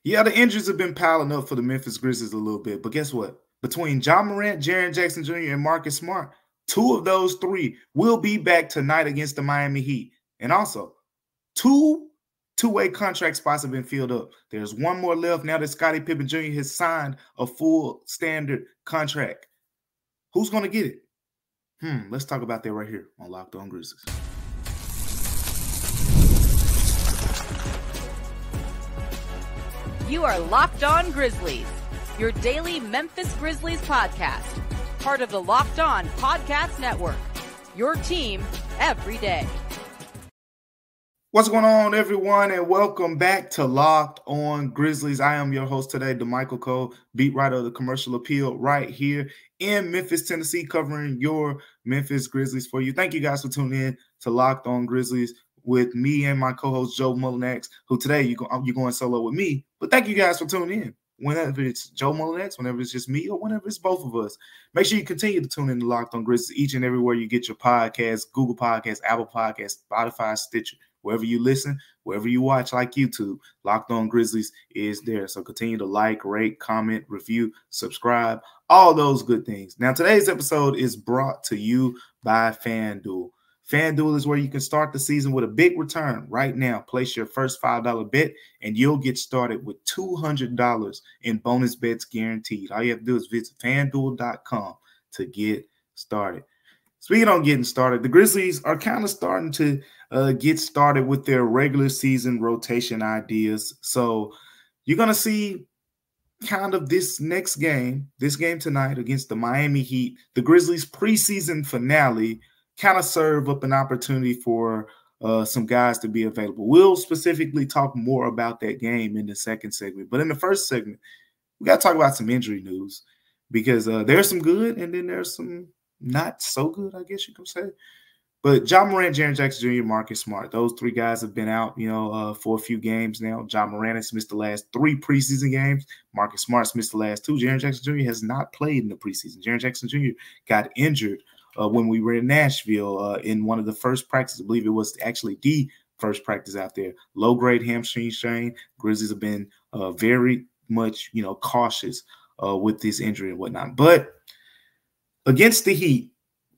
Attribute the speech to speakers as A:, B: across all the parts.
A: Yeah, the injuries have been piling up for the Memphis Grizzlies a little bit, but guess what? Between Ja Morant, Jaren Jackson Jr., and Marcus Smart, two of those three will be back tonight against the Miami Heat. And also, two-way contract spots have been filled up. There's one more left now that Scottie Pippen Jr. has signed a full standard contract. Who's going to get it? Let's talk about that right here on Locked On Grizzlies.
B: You are Locked On Grizzlies, your daily Memphis Grizzlies podcast, part of the Locked On Podcast Network, your team every day.
A: What's going on, everyone, and welcome back to Locked On Grizzlies. I am your host today, Damichael Cole, beat writer of the Commercial Appeal right here in Memphis, Tennessee, covering your Memphis Grizzlies for you. Thank you guys for tuning in to Locked On Grizzlies with me and my co-host, Joe Mullinex, who today you're going solo with me. But thank you guys for tuning in. Whenever it's Joe Mullinex, whenever it's just me, or whenever it's both of us, make sure you continue to tune in to Locked On Grizzlies each and everywhere you get your podcasts, Google Podcasts, Apple Podcasts, Spotify, Stitcher. Wherever you listen, wherever you watch, like YouTube, Locked On Grizzlies is there. So continue to like, rate, comment, review, subscribe, all those good things. Now, today's episode is brought to you by FanDuel. FanDuel is where you can start the season with a big return right now. Place your first $5 bet, and you'll get started with $200 in bonus bets guaranteed. All you have to do is visit FanDuel.com to get started. Speaking on getting started, the Grizzlies are kind of starting to get started with their regular season rotation ideas. So you're going to see kind of this game tonight against the Miami Heat, the Grizzlies preseason finale, kind of serve up an opportunity for some guys to be available. We'll specifically talk more about that game in the second segment. But in the first segment, we got to talk about some injury news because there's some good and then there's some not so good, I guess you could say. But Ja Morant, Jaren Jackson Jr., Marcus Smart, those three guys have been out, for a few games now. Ja Morant has missed the last 3 preseason games. Marcus Smart's missed the last 2. Jaren Jackson Jr. has not played in the preseason. Jaren Jackson Jr. got injured when we were in Nashville in one of the first practices. I believe it was actually the first practice out there. Low-grade hamstring strain. Grizzlies have been very much, cautious with this injury and whatnot. But against the Heat,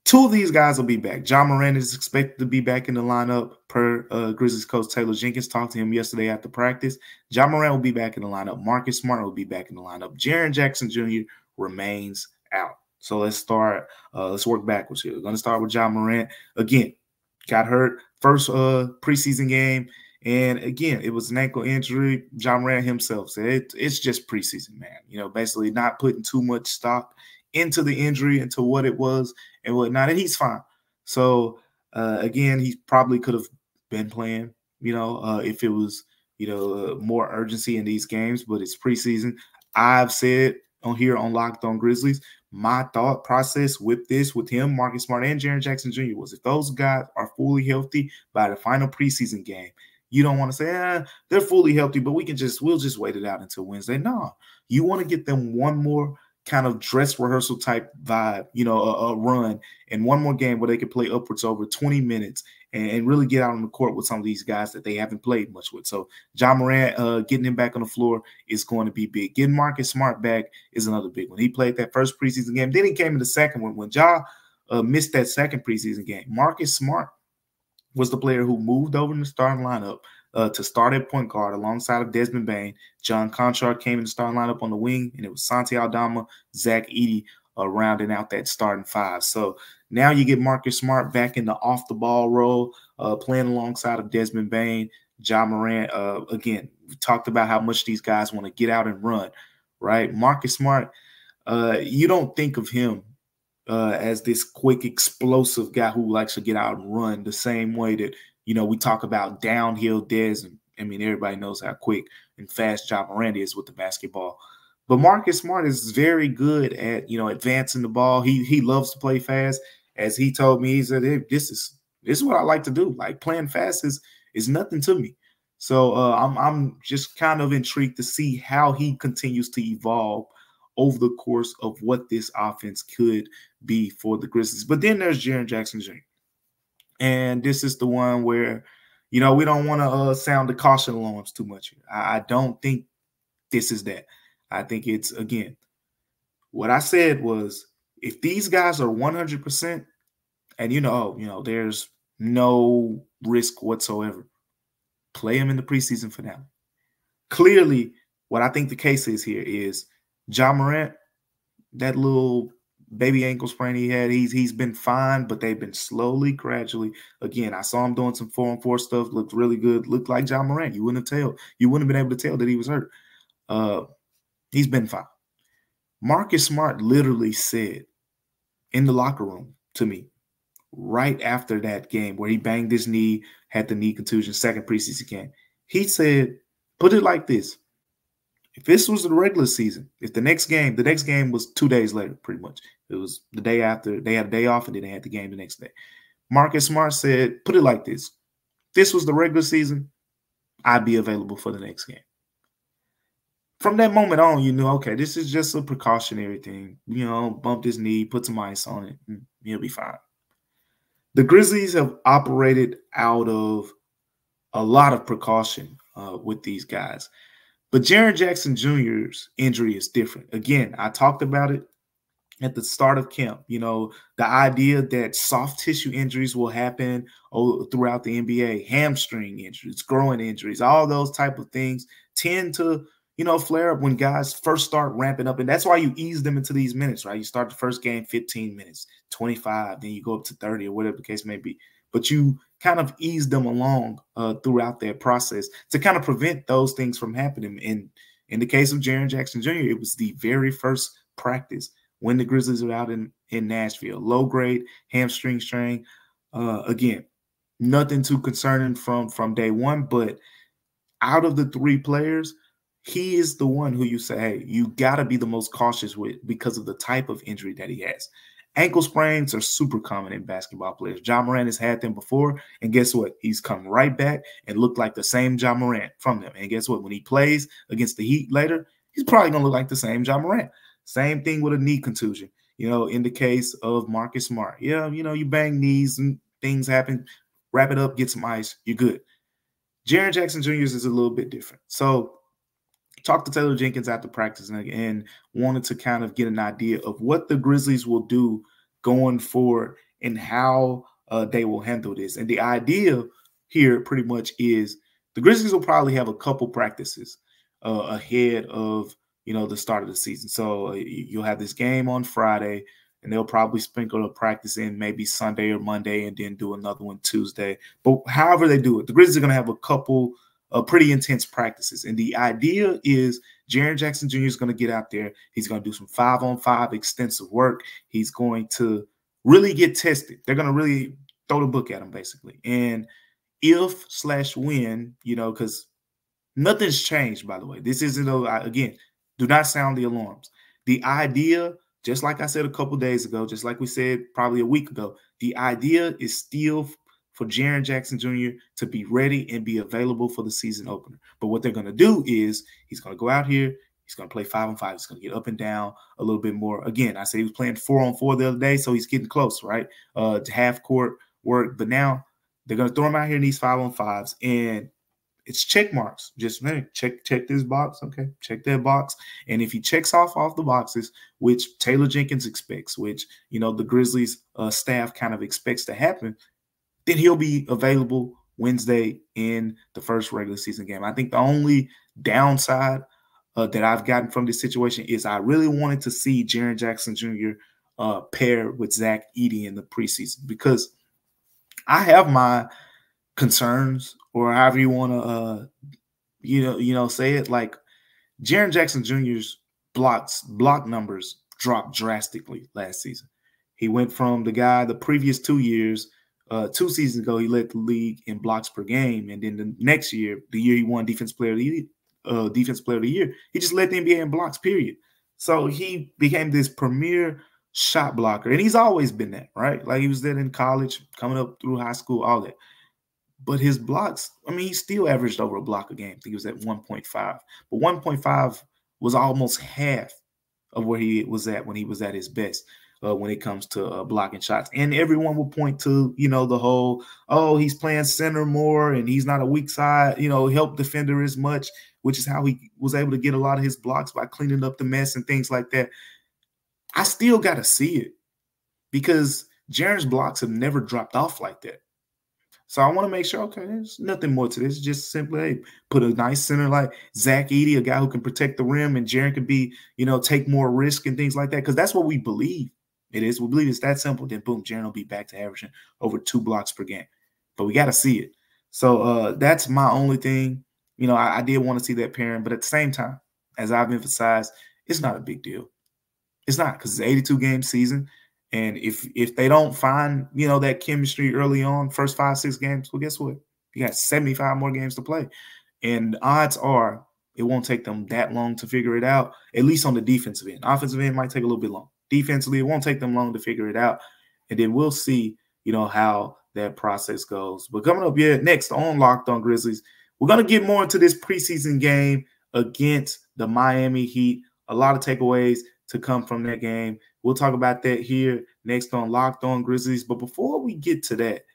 A: 2 of these guys will be back. Ja Morant is expected to be back in the lineup per Grizzlies coach Taylor Jenkins. Talked to him yesterday after practice. Ja Morant will be back in the lineup. Marcus Smart will be back in the lineup. Jaren Jackson Jr. remains out. So let's start. Let's work backwards here. We're going to start with Ja Morant. Again, got hurt first preseason game. And again, it was an ankle injury. Ja Morant himself said it's just preseason, man. Basically not putting too much stock into the injury, into what it was and whatnot, and he's fine. So, again, he probably could have been playing, if it was, more urgency in these games, but it's preseason. I've said on here on Locked On Grizzlies, my thought process with him, Marcus Smart and Jaren Jackson Jr. was if those guys are fully healthy by the final preseason game, you don't want to say, they're fully healthy, but we'll just wait it out until Wednesday. No, you want to get them one more kind of dress rehearsal type vibe, a run and one more game where they could play upwards over 20 minutes and really get out on the court with some of these guys that they haven't played much with. So Ja Morant, getting him back on the floor is going to be big. Getting Marcus Smart back is another big one. He played that first preseason game. Then he came in the second one. When Ja missed that second preseason game, Marcus Smart was the player who moved over in the starting lineup to start at point guard alongside of Desmond Bane. John Conchar came in the starting lineup on the wing, and it was Santi Aldama, Zach Edey rounding out that starting 5. So now you get Marcus Smart back in the off-the-ball role, playing alongside of Desmond Bane, Ja Morant. Again, we talked about how much these guys want to get out and run, right? Marcus Smart, you don't think of him as this quick, explosive guy who likes to get out and run the same way that, we talk about downhill Des. And I mean, everybody knows how quick and fast Ja Morant is with the basketball. But Marcus Smart is very good at, advancing the ball. He loves to play fast. As he told me, he said, hey, this is what I like to do. Like, playing fast is nothing to me. So I'm just kind of intrigued to see how he continues to evolve over the course of what this offense could be for the Grizzlies. But then there's Jaren Jackson Jr. And this is the one where, we don't want to sound the caution alarms too much. I don't think this is that. I think it's, again, what I said was, if these guys are 100%, and there's no risk whatsoever, play them in the preseason finale. Clearly, what I think the case is here is Ja Morant, that little baby ankle sprain he had, he's been fine, but they've been slowly, gradually. Again, I saw him doing some 4-on-4 stuff, looked really good, looked like Ja Morant. You wouldn't have been able to tell that he was hurt. He's been fine. Marcus Smart literally said in the locker room to me right after that game where he banged his knee, had the knee contusion, second preseason game. He said, put it like this. If this was the regular season, if the next game was 2 days later, pretty much. It was the day after. They had a day off, and then they had the game the next day. Marcus Smart said, put it like this. If this was the regular season, I'd be available for the next game. From that moment on, you knew, okay, this is just a precautionary thing. Bump his knee, put some ice on it, and he'll be fine. The Grizzlies have operated out of a lot of precaution with these guys. But Jaren Jackson Jr.'s injury is different. Again, I talked about it at the start of camp. The idea that soft tissue injuries will happen throughout the NBA, hamstring injuries, growing injuries, all those type of things tend to, flare up when guys first start ramping up. And that's why you ease them into these minutes, right? You start the first game 15 minutes, 25, then you go up to 30 or whatever the case may be. But you kind of ease them along throughout their process to kind of prevent those things from happening. And in the case of Jaren Jackson Jr., it was the very first practice when the Grizzlies were out in Nashville. Low-grade hamstring strain. Again, nothing too concerning from day one, but out of the three players, he is the one who you say, hey, you got to be the most cautious with because of the type of injury that he has. Ankle sprains are super common in basketball players. Ja Morant has had them before, and guess what? He's come right back and looked like the same Ja Morant from them. And guess what? When he plays against the Heat later, he's probably going to look like the same Ja Morant. Same thing with a knee contusion. In the case of Marcus Smart. You bang knees and things happen. Wrap it up, get some ice, you're good. Jaren Jackson Jr. is a little bit different. So talked to Taylor Jenkins after practice and wanted to kind of get an idea of what the Grizzlies will do going forward and how they will handle this. And the idea here pretty much is the Grizzlies will probably have a couple practices ahead of, the start of the season. So you'll have this game on Friday, and they'll probably sprinkle a practice in maybe Sunday or Monday and then do another one Tuesday. But however they do it, the Grizzlies are going to have a couple pretty intense practices. And the idea is Jaren Jackson Jr. is going to get out there. He's going to do some 5-on-5 extensive work. He's going to really get tested. They're going to really throw the book at him, basically. And if/when, because nothing's changed, by the way. This isn't, again, do not sound the alarms. The idea, just like I said a couple days ago, just like we said probably a week ago, the idea is still for Jaren Jackson Jr. to be ready and be available for the season opener. But what they're going to do is he's going to go out here, he's going to play 5-on-5, he's going to get up and down a little bit more. Again, I said he was playing 4-on-4 the other day, so he's getting close, right? To half-court work. But now they're going to throw him out here in these 5-on-5s, and it's check marks. Just check this box, okay? Check that box. And if he checks off the boxes, which Taylor Jenkins expects, which, the Grizzlies staff kind of expects to happen, then he'll be available Wednesday in the first regular season game. I think the only downside that I've gotten from this situation is I really wanted to see Jaren Jackson Jr. Pair with Zach Edey in the preseason, because I have my concerns, or however you want to, say it. Like, Jaren Jackson Jr.'s block numbers dropped drastically last season. He went from the previous 2 years. 2 seasons ago, he led the league in blocks per game, and then the next year, the year he won Defensive Player of the Year, he just led the NBA in blocks. Period. So he became this premier shot blocker, and he's always been that, right? Like, he was there in college, coming up through high school, all that. But his blocks, he still averaged over a block a game. I think he was at 1.5, but 1.5 was almost half of where he was at when he was at his best. when it comes to blocking shots. And everyone will point to, you know, the whole, oh, he's playing center more and he's not a weak side, you know, help defender as much, which is how he was able to get a lot of his blocks by cleaning up the mess and things like that. I still got to see it because Jaren's blocks have never dropped off like that. So I want to make sure, okay, there's nothing more to this. Just simply, hey, put a nice center like Zach Edey, a guy who can protect the rim, and Jaren could be, you know, take more risk and things like that, because that's what we believe it is. We believe it's that simple. Then, boom, Jaren will be back to averaging over 2 blocks per game. But we got to see it. So that's my only thing. You know, I did want to see that pairing, but at the same time, as I've emphasized, it's not a big deal. It's not, because it's an 82-game season. And if they don't find, you know, that chemistry early on, first 5-6 games, well, guess what? You got 75 more games to play. And the odds are it won't take them that long to figure it out, at least on the defensive end. Offensive end might take a little bit long. Defensively, it won't take them long to figure it out. And then we'll see, you know, how that process goes. But coming up here next on Locked On Grizzlies, we're going to get more into this preseason game against the Miami Heat. A lot of takeaways to come from that game. We'll talk about that here next on Locked On Grizzlies. But before we get to that,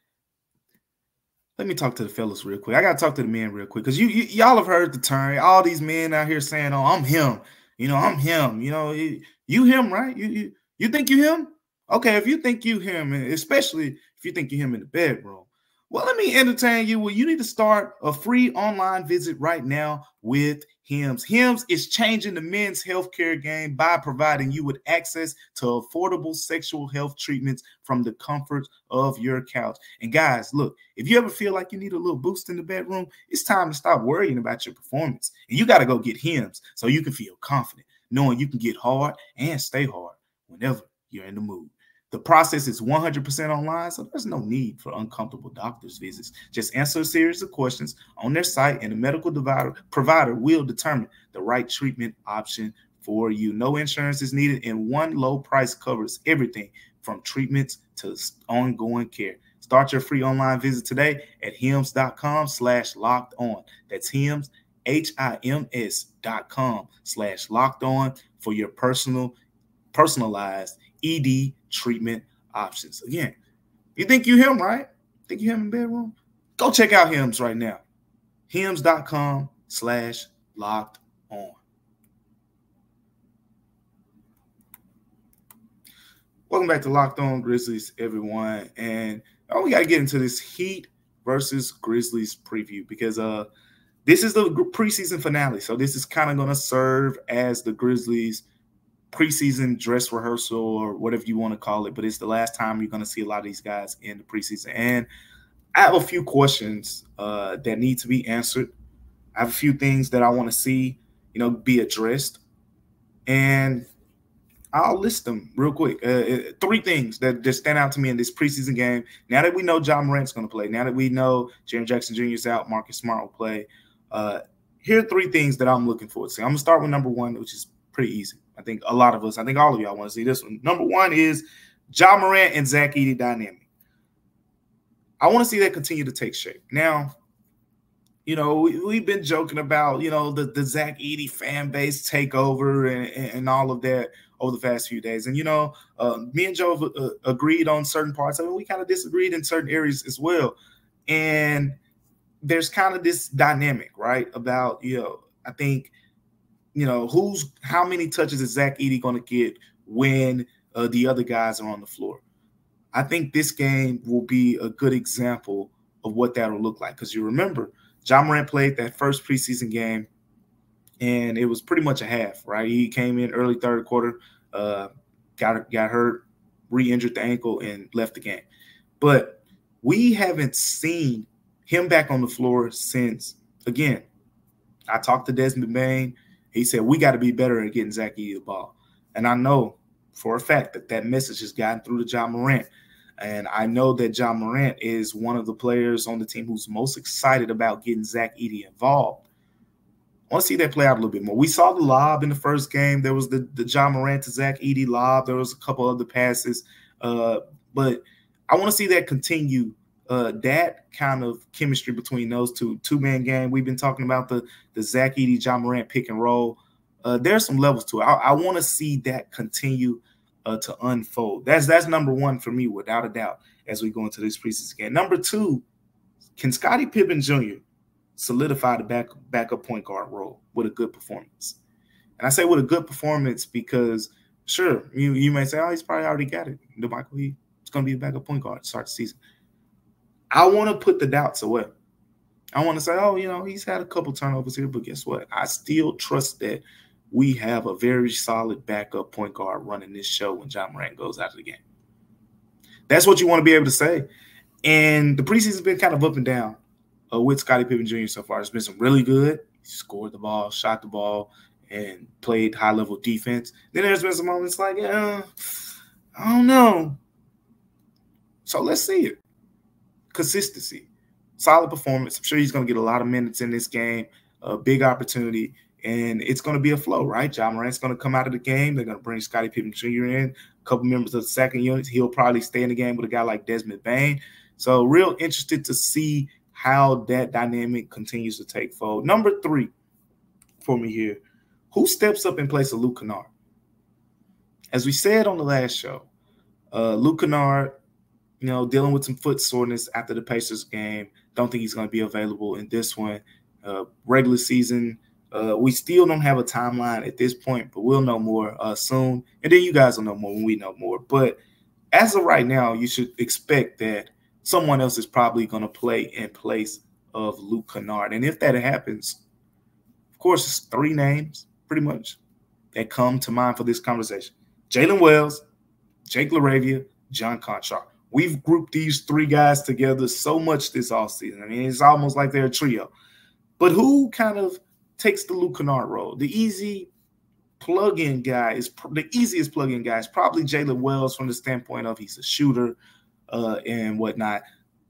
A: let me talk to the fellas real quick. I got to talk to the men real quick, because y'all have heard the term. All these men out here saying, oh, I'm him. You know, I'm him. You know, you him, right? You think you him? Okay, if you think you him, especially if you think you him in the bedroom, well, let me entertain you. Well, you need to start a free online visit right now with Hims. Hims is changing the men's healthcare game by providing you with access to affordable sexual health treatments from the comfort of your couch. And guys, look, if you ever feel like you need a little boost in the bedroom, it's time to stop worrying about your performance. And you got to go get Hims so you can feel confident, knowing you can get hard and stay hard whenever you're in the mood. The process is 100% online, so there's no need for uncomfortable doctor's visits. Just answer a series of questions on their site, and the medical provider will determine the right treatment option for you. No insurance is needed, and one low price covers everything from treatments to ongoing care. Start your free online visit today at hims.com/locked-on. That's Hims, HIMS.com/locked-on for your personalized ED treatment options. Again, you think you him, right? Think you him in the bedroom? Go check out Hims right now. Hims.com/locked-on. Welcome back to Locked On Grizzlies, everyone. And we got to get into this Heat versus Grizzlies preview, because this is the preseason finale. So this is kind of going to serve as the Grizzlies preseason dress rehearsal, or whatever you want to call it, but it's the last time you're going to see a lot of these guys in the preseason. And I have a few questions that need to be answered. I have a few things that I want to see, you know, be addressed, and I'll list them real quick. 3 things that just stand out to me in this preseason game. Now that we know Ja Morant's going to play, now that we know Jaren Jackson Jr. is out, Marcus Smart will play, here are 3 things that I'm looking forward to see. I'm going to start with number 1, which is pretty easy. I think a lot of us, I think all of y'all want to see this one. Number 1 is Ja Morant and Zach Edey dynamic. I want to see that continue to take shape. Now, you know, we've been joking about, you know, the Zach Edey fan base takeover and all of that over the past few days. And, you know, me and Joe agreed on certain parts. I mean, we kind of disagreed in certain areas as well. And there's kind of this dynamic, right, about, you know, I think, you know, how many touches is Zach Edey going to get when the other guys are on the floor? I think this game will be a good example of what that will look like, because you remember, Ja Morant played that first preseason game, and it was pretty much a half, right? He came in early third quarter, got hurt, re-injured the ankle, and left the game. But we haven't seen him back on the floor since, again, I talked to Desmond Bain. He said, we got to be better at getting Zach Edey the ball. And I know for a fact that message has gotten through to Ja Morant. And I know that Ja Morant is one of the players on the team who's most excited about getting Zach Edey involved. I want to see that play out a little bit more. We saw the lob in the first game. There was the Ja Morant to Zach Edey lob. There was a couple other passes. But I want to see that continue, that kind of chemistry between those two-man game. We've been talking about the Zach Edey, Ja Morant pick and roll. There's some levels to it. I want to see that continue. to unfold. That's number one for me, without a doubt, as we go into this preseason game. Number two, can Scottie Pippen Jr. solidify the backup point guard role with a good performance? And I say with a good performance because, sure, you may say, oh, he's probably already got it. Damichael, he's going to be a backup point guard to start the season. I want to put the doubts away. I want to say, oh, he's had a couple turnovers here, but guess what? I still trust that we have a very solid backup point guard running this show when Ja Morant goes out of the game. That's what you want to be able to say. And the preseason's been kind of up and down with Scottie Pippen Jr. so far. It's been some really good. He scored the ball, shot the ball, and played high-level defense. Then there's been some moments like, I don't know. So let's see it. Consistency, solid performance. I'm sure he's going to get a lot of minutes in this game, a big opportunity, and it's going to be a flow, right? Ja Morant's going to come out of the game. They're going to bring Scottie Pippen Jr. in, a couple members of the second unit. He'll probably stay in the game with a guy like Desmond Bane. So real interested to see how that dynamic continues to take fold. Number three for me here, who steps up in place of Luke Canard? As we said on the last show, Luke Canard, dealing with some foot soreness after the Pacers game. Don't think he's going to be available in this one. Regular season, we still don't have a timeline at this point, but we'll know more soon. And then you guys will know more when we know more. But as of right now, you should expect that someone else is probably going to play in place of Luke Canard. And if that happens, of course, it's three names pretty much that come to mind for this conversation. Jaylen Wells, Jake LaRavia, John Conchar. We've grouped these three guys together so much this offseason. I mean, it's almost like they're a trio. But who kind of takes the Luke Canard role? The easiest plug-in guy is probably Jaylen Wells from the standpoint of he's a shooter and whatnot.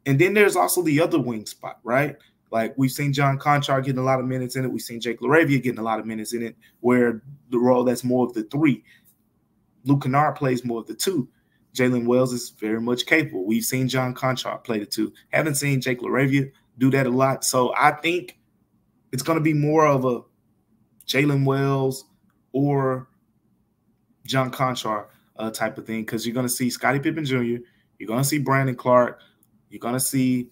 A: And then there's also the other wing spot, right? Like we've seen John Conchar getting a lot of minutes in it. We've seen Jake LaRavia getting a lot of minutes in it, where the role that's more of the three. Luke Canard plays more of the two. Jaylen Wells is very much capable. We've seen John Conchar play the two. Haven't seen Jake LaRavia do that a lot. So I think it's going to be more of a Jaylen Wells or John Conchar type of thing, because you're going to see Scottie Pippen Jr., you're going to see Brandon Clark, you're going to see,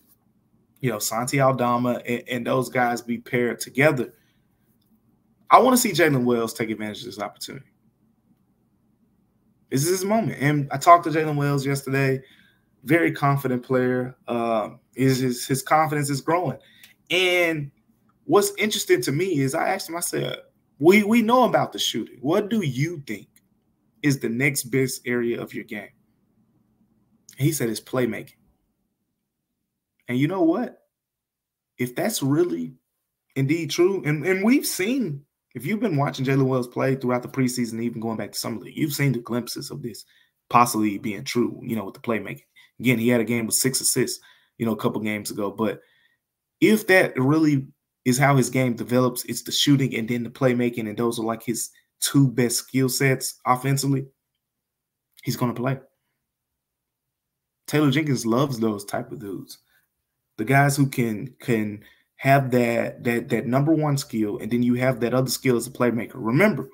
A: Santi Aldama and those guys be paired together. I want to see Jaylen Wells take advantage of this opportunity. This is his moment. And I talked to Jaylen Wells yesterday. Very confident player. His confidence is growing. And what's interesting to me is I asked him, I said, we know about the shooting. What do you think is the next best area of your game? And he said it's playmaking. And you know what? If that's really indeed true, and we've seen, if you've been watching Jaylen Wells play throughout the preseason, even going back to Summer League, you've seen the glimpses of this possibly being true, with the playmaking. Again, he had a game with 6 assists, a couple games ago. But if that really is how his game develops, it's the shooting and then the playmaking, and those are like his two best skill sets offensively, he's going to play. Taylor Jenkins loves those type of dudes. The guys who can have that number one skill, and then you have that other skill as a playmaker. Remember,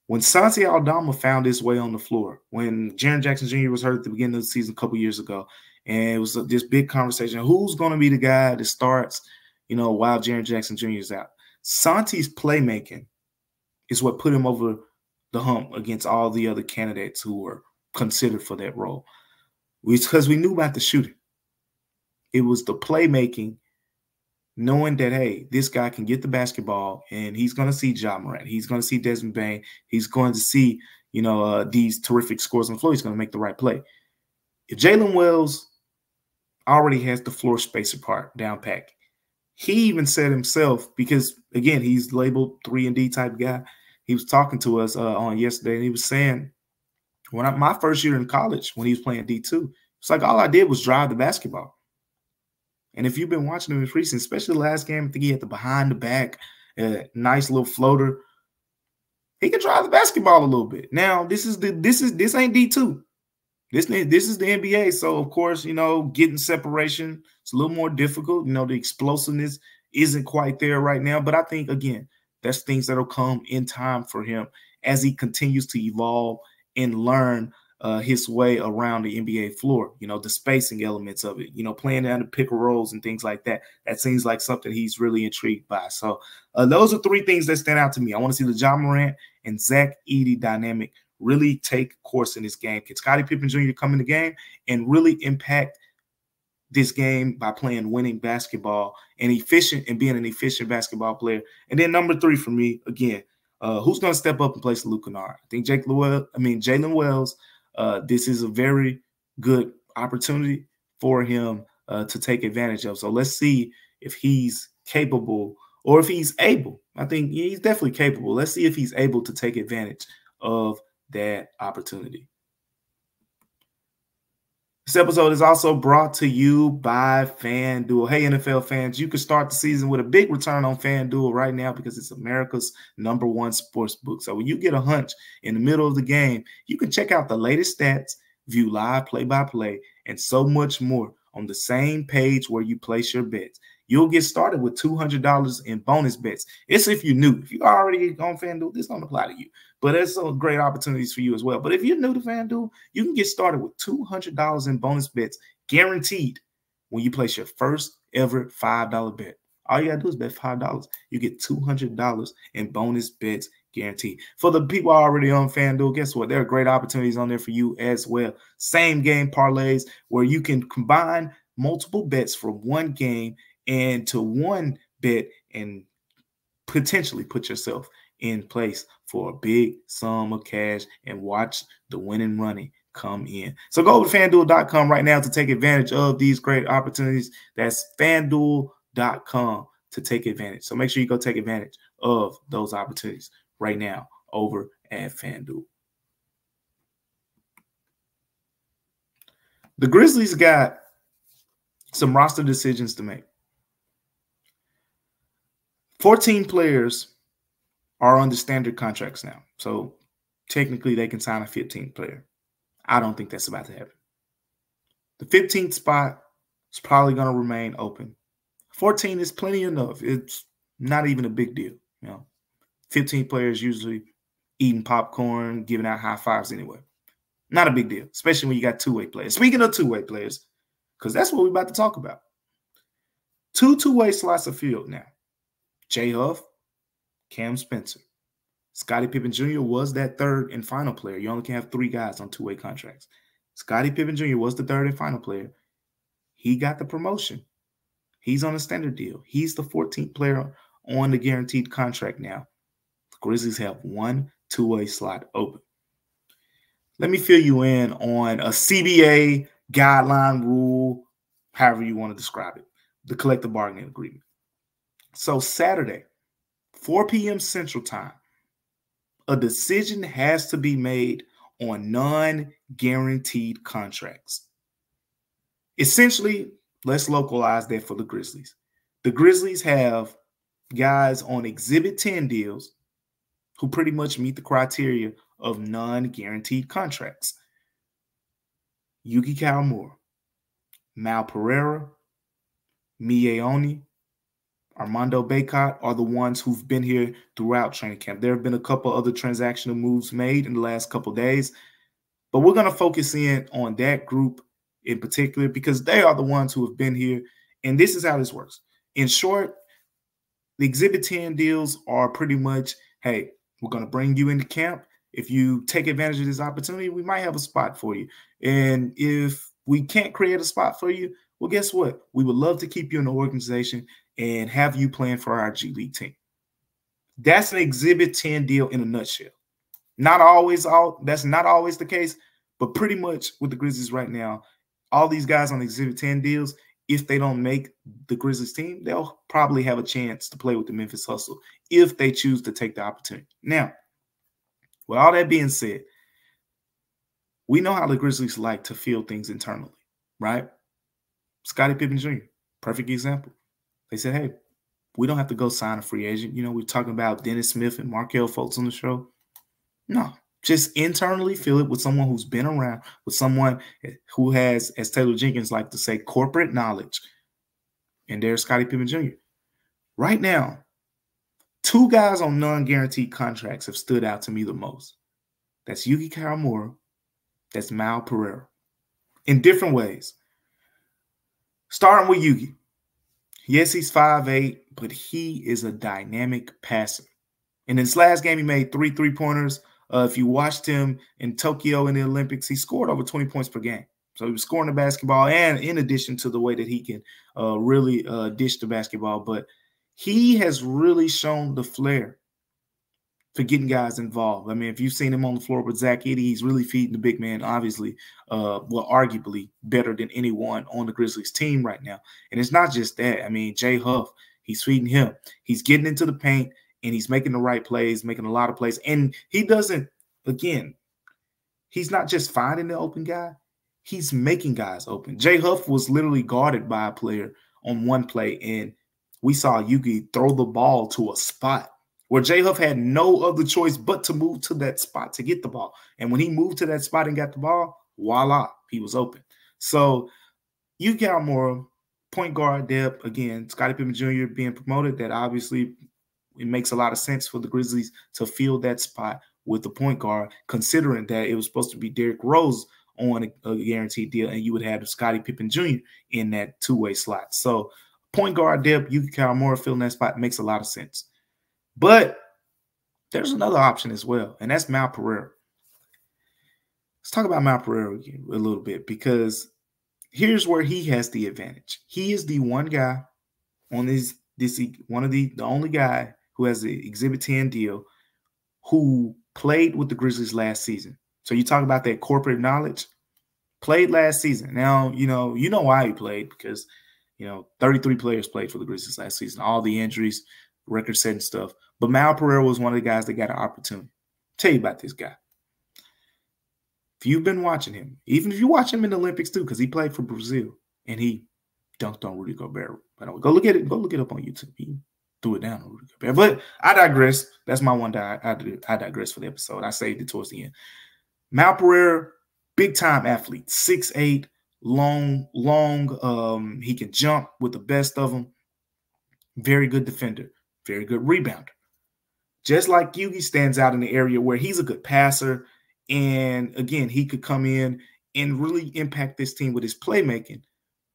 A: when Santi Aldama found his way on the floor, when Jaren Jackson Jr. was hurt at the beginning of the season a couple years ago, and it was this big conversation, who's going to be the guy that starts, while Jaren Jackson Jr. is out? Santi's playmaking is what put him over the hump against all the other candidates who were considered for that role. Because we knew about the shooting. It was the playmaking, knowing that, hey, this guy can get the basketball, and he's going to see Ja Morant. He's going to see Desmond Bane. He's going to see, these terrific scores on the floor. He's going to make the right play. If Jaylen Wells already has the floor spacer part down pat, he even said himself, because, again, he's labeled 3-and-D type guy. He was talking to us on yesterday, and he was saying, my first year in college, when he was playing D2, it's like all I did was drive the basketball. And if you've been watching him in preseason, especially the last game, I think he had the behind the back, nice little floater. He can drive the basketball a little bit. Now, this ain't D2. This is the NBA. So, of course, getting separation, it's a little more difficult. The explosiveness isn't quite there right now. But I think, again, that's things that'll come in time for him as he continues to evolve and learn his way around the NBA floor, the spacing elements of it, playing down the pick and rolls and things like that. That seems like something he's really intrigued by. So those are three things that stand out to me. I want to see the Ja Morant and Zach Edey dynamic really take course in this game. Can Scottie Pippen Jr. come in the game and really impact this game by playing winning basketball and being an efficient basketball player? And then number 3 for me, again, who's going to step up in place of Luke Canard? I think Jaylen Wells. This is a very good opportunity for him to take advantage of. So let's see if he's capable or if he's able. I think he's definitely capable. Let's see if he's able to take advantage of that opportunity. This episode is also brought to you by FanDuel. Hey, NFL fans, you can start the season with a big return on FanDuel right now because it's America's #1 sports book. So when you get a hunch in the middle of the game, you can check out the latest stats, view live play-by-play, and so much more on the same page where you place your bets. You'll get started with $200 in bonus bets. It's if you're new. If you're already on FanDuel, this don't apply to you. But there's some great opportunities for you as well. But if you're new to FanDuel, you can get started with $200 in bonus bets guaranteed when you place your first ever $5 bet. All you got to do is bet $5. You get $200 in bonus bets guaranteed. For the people already on FanDuel, guess what? There are great opportunities on there for you as well. Same game parlays where you can combine multiple bets from one game and to one bet and potentially put yourself in place for a big sum of cash and watch the winning money come in. So go over to FanDuel.com right now to take advantage of these great opportunities. That's FanDuel.com to take advantage. So make sure you go take advantage of those opportunities right now over at FanDuel. The Grizzlies got some roster decisions to make. 14 players are under standard contracts now. So technically they can sign a 15th player. I don't think that's about to happen. The 15th spot is probably going to remain open. 14 is plenty enough. It's not even a big deal. 15 players usually eating popcorn, giving out high fives anyway. Not a big deal, especially when you got two-way players. Speaking of two-way players, because that's what we're about to talk about. 2 two-way slots are filled now. Jay Huff, Cam Spencer. Scottie Pippen Jr. was that third and final player. You only can have 3 guys on two-way contracts. Scottie Pippen Jr. was the third and final player. He got the promotion. He's on a standard deal. He's the 14th player on the guaranteed contract now. The Grizzlies have 1 two-way slot open. Let me fill you in on a CBA guideline rule, however you want to describe it, the collective bargaining agreement. So Saturday, 4 p.m. Central Time, a decision has to be made on non-guaranteed contracts. Essentially, let's localize that for the Grizzlies. The Grizzlies have guys on Exhibit 10 deals who pretty much meet the criteria of non-guaranteed contracts. Yuki Kawamura, Mal Pereira, Miyeoni, Armando Bacot are the ones who've been here throughout training camp. There have been a couple other transactional moves made in the last couple of days, but we're going to focus in on that group in particular because they are the ones who have been here, and this is how this works. In short, the Exhibit 10 deals are pretty much, hey, we're going to bring you into camp. If you take advantage of this opportunity, we might have a spot for you. And if we can't create a spot for you, well, guess what? We would love to keep you in the organization and have you playing for our G League team. That's an Exhibit 10 deal in a nutshell. That's not always the case, but pretty much with the Grizzlies right now, all these guys on Exhibit 10 deals, if they don't make the Grizzlies team, they'll probably have a chance to play with the Memphis Hustle if they choose to take the opportunity. Now, with all that being said, we know how the Grizzlies like to field things internally, right? Scottie Pippen Jr., perfect example. They said, hey, we don't have to go sign a free agent. We're talking about Dennis Smith and Markelle Fultz on the show. No, just internally fill it with someone who's been around, with someone who has, as Taylor Jenkins like to say, corporate knowledge. And there's Scottie Pippen Jr. Right now, 2 guys on non-guaranteed contracts have stood out to me the most. That's Yuki Kawamura. That's Mal Pereira. In different ways. Starting with Yuki. Yes, he's 5'8", but he is a dynamic passer. In his last game, he made 3 3-pointers. If you watched him in Tokyo in the Olympics, he scored over 20 points per game. So he was scoring the basketball, and in addition to the way that he can really dish the basketball, but he has really shown the flair for getting guys involved. I mean, if you've seen him on the floor with Zach Edey, he's really feeding the big man, obviously, arguably better than anyone on the Grizzlies team right now. And it's not just that. I mean, Jay Huff, he's feeding him. He's getting into the paint, and he's making the right plays, making a lot of plays. And he doesn't, again, he's not just finding the open guy. He's making guys open. Jay Huff was literally guarded by a player on one play, and we saw Yuki throw the ball to a spot where Jay Huff had no other choice but to move to that spot to get the ball. And when he moved to that spot and got the ball, voila, he was open. So Yuki Kawamura, point guard depth, again, Scottie Pippen Jr. being promoted, that obviously it makes a lot of sense for the Grizzlies to fill that spot with the point guard, considering that it was supposed to be Derrick Rose on a guaranteed deal, and you would have Scottie Pippen Jr. in that two-way slot. So point guard depth, Yuki Kawamura filling that spot makes a lot of sense. But there's another option as well, and that's Mal Pereira. Let's talk about Mal Pereira again a little bit, because here's where he has the advantage. He is the one guy on the only guy who has the Exhibit 10 deal who played with the Grizzlies last season. So you talk about that corporate knowledge. Played last season. Now, you know why he played, because, 33 players played for the Grizzlies last season. All the injuries, record-setting stuff. But Mal Pereira was one of the guys that got an opportunity. Tell you about this guy. If you've been watching him, even if you watch him in the Olympics too, because he played for Brazil and he dunked on Rudy Gobert. Go look at it. Go look it up on YouTube. He threw it down on Rudy Gobert. But I digress. That's my one I digress for the episode. I saved it towards the end. Mal Pereira, big-time athlete, 6'8", long. He can jump with the best of them. Very good defender, very good rebounder. Just like Yuki stands out in the area where he's a good passer, and again, he could come in and really impact this team with his playmaking.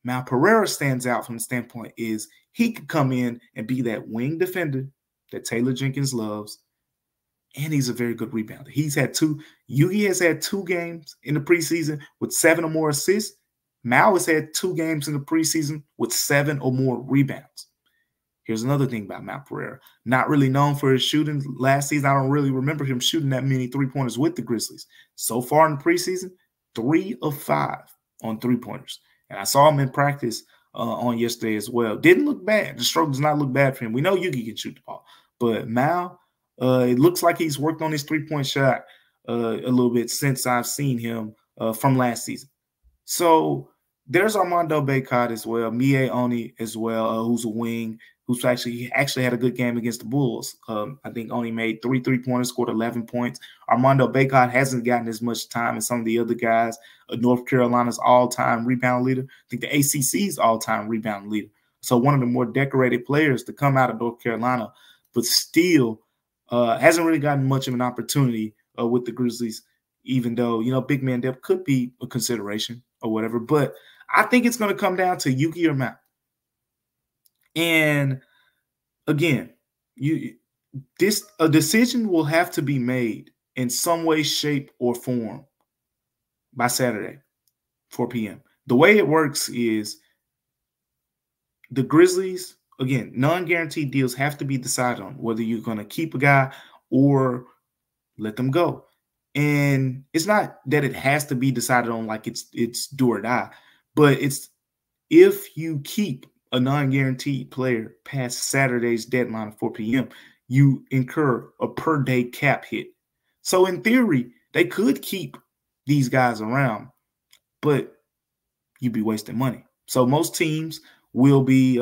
A: Mal Pereira stands out from the standpoint is he could come in and be that wing defender that Taylor Jenkins loves, and he's a very good rebounder. Yuki has had 2 games in the preseason with 7 or more assists. Mal has had 2 games in the preseason with 7 or more rebounds. Here's another thing about Mal Pereira. Not really known for his shooting. Last season, I don't really remember him shooting that many three-pointers with the Grizzlies. So far in the preseason, 3 of 5 on three-pointers. And I saw him in practice on yesterday as well. Didn't look bad. The stroke does not look bad for him. We know Yuki can shoot the ball. But Mal, it looks like he's worked on his three-point shot a little bit since I've seen him from last season. So there's Armando Bacot as well, Mie Oni as well, who's a wing, who's actually had a good game against the Bulls. I think Oni made 3 3-pointers, scored 11 points. Armando Bacot hasn't gotten as much time as some of the other guys. North Carolina's all-time rebound leader. I think the ACC's all-time rebound leader. So one of the more decorated players to come out of North Carolina, but still hasn't really gotten much of an opportunity with the Grizzlies, even though, big man depth could be a consideration or whatever. But I think it's going to come down to Yuki or Mal. And again, a decision will have to be made in some way, shape, or form by Saturday, 4 p.m. The way it works is the Grizzlies, again, non-guaranteed deals have to be decided on whether you're going to keep a guy or let them go. And it's not that it has to be decided on like it's do or die, but it's if you keep a non-guaranteed player past Saturday's deadline of 4 p.m., you incur a per-day cap hit. So in theory, they could keep these guys around, but you'd be wasting money. So most teams will be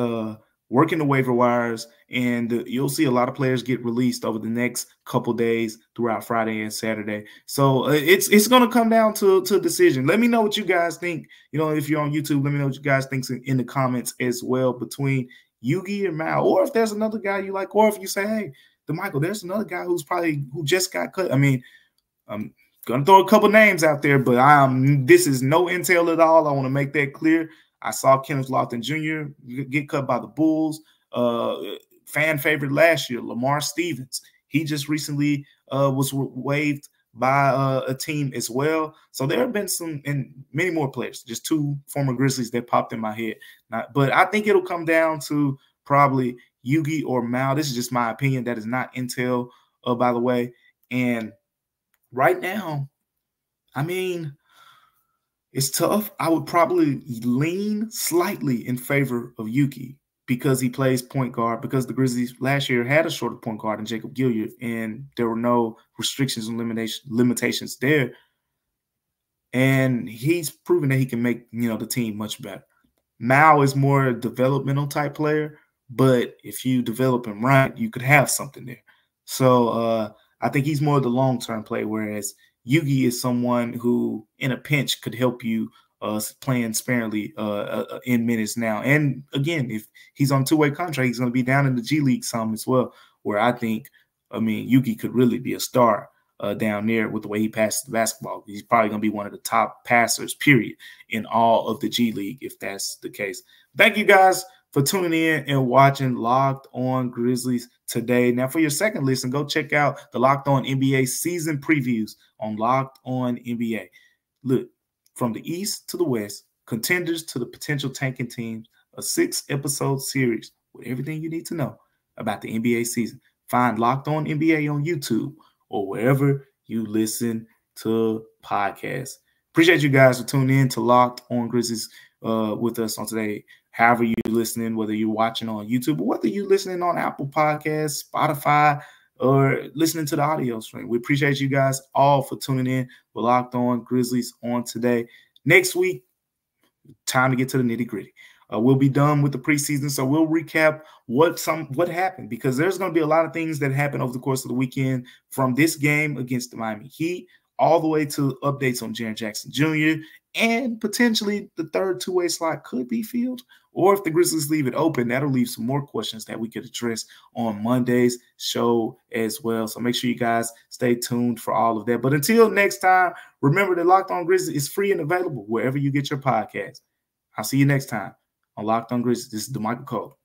A: working the waiver wires, and you'll see a lot of players get released over the next couple days throughout Friday and Saturday. So it's going to come down to a decision. Let me know what you guys think. If you're on YouTube, let me know what you guys think in the comments as well between Yuki and Mal, or if there's another guy you like, or if you say, hey, Damichael, there's another guy who just got cut. I mean, Gonna throw a couple names out there, but this is no intel at all. I want to make that clear. I saw Kenneth Lofton Jr. get cut by the Bulls. Fan favorite last year, Lamar Stevens. He just recently was waived by a team as well. So there have been some and many more players, just two former Grizzlies that popped in my head. But I think it'll come down to probably Yugi or Mal. This is just my opinion. That is not intel, by the way. And right now, I mean, it's tough. I would probably lean slightly in favor of Yuki because he plays point guard, because the Grizzlies last year had a shorter point guard than Jacob Gilyard, and there were no restrictions and limitations there. And he's proven that he can make, the team much better. Mal is more a developmental type player, but if you develop him right, you could have something there. So I think he's more the long-term play, whereas Yugi is someone who, in a pinch, could help you playing sparingly in minutes now. And again, if he's on a two-way contract, he's going to be down in the G League some as well, where Yugi could really be a star down there with the way he passes the basketball. He's probably going to be one of the top passers, period, in all of the G League, if that's the case. Thank you guys for tuning in and watching Locked On Grizzlies today. Now, for your second listen, go check out the Locked On NBA season previews on Locked On NBA. Look, from the East to the West, contenders to the potential tanking teams, a 6-episode series with everything you need to know about the NBA season. Find Locked On NBA on YouTube or wherever you listen to podcasts. Appreciate you guys for tuning in to Locked On Grizzlies with us on today. However you're listening, whether you're watching on YouTube or whether you're listening on Apple Podcasts, Spotify, or listening to the audio stream. We appreciate you guys all for tuning in. We're Locked On Grizzlies on today. Next week, time to get to the nitty-gritty. We'll be done with the preseason, so we'll recap what happened, because there's going to be a lot of things that happen over the course of the weekend, from this game against the Miami Heat all the way to updates on Jaren Jackson Jr., and potentially the third two-way slot could be filled. Or if the Grizzlies leave it open, that'll leave some more questions that we could address on Monday's show as well. So make sure you guys stay tuned for all of that. But until next time, remember that Locked On Grizzlies is free and available wherever you get your podcast. I'll see you next time on Locked On Grizzlies. This is Damichael Cole.